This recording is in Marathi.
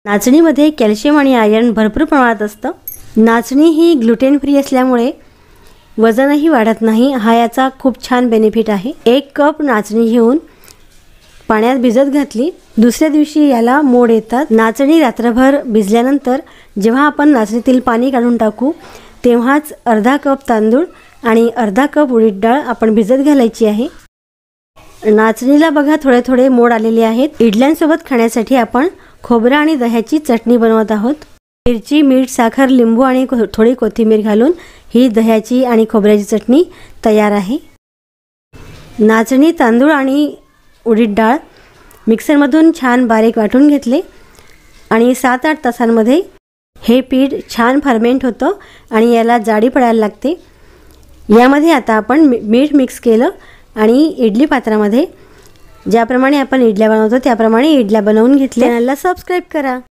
नाचणीमध्ये कॅल्शियम आणि आयर्न भरपूर प्रमाणात असतं। नाचणी ही ग्लुटेन फ्री असल्यामुळे वजनही वाढत नाही, हा याचा खूप छान बेनिफिट आहे। 1 कप नाचणी घेऊन पाण्यात भिजत घातली, दुसऱ्या दिवशी याला मोड येतात। नाचणी रात्रभर भिजल्यानंतर जेव्हा आपण नाचणीतील पाणी काढून टाकू तेव्हाच अर्धा कप तांदूळ आणि अर्धा कप उडीद डाळ आपण भिजत घालायची आहे। नाचणीला बघा थोडे थोडे मोड आलेले आहेत। इडल्यांसोबत खाण्यासाठी आपण खोबरं आणि दह्याची चटणी बनवत आहोत। मिरची, मीठ, साखर, लिंबू आणि थोडी कोथिंबीर घालून ही दह्याची आणि खोबऱ्याची चटणी तयार आहे। नाचणी, तांदूळ आणि उडीद डाळ मिक्सरमधून छान बारीक वाटून घेतले आणि 7-8 तासांमध्ये हे पीठ छान फर्मेंट होतं आणि याला जाडी पडायला लागते। यामध्ये आता आपण मीठ मिक्स केलं आणि इडली पात्रामध्ये ज्याप्रमाणे आपण इडल्या बनवतो त्याप्रमाणे इडल्या बनवून घेतल्या। चॅनलला सबस्क्राइब करा।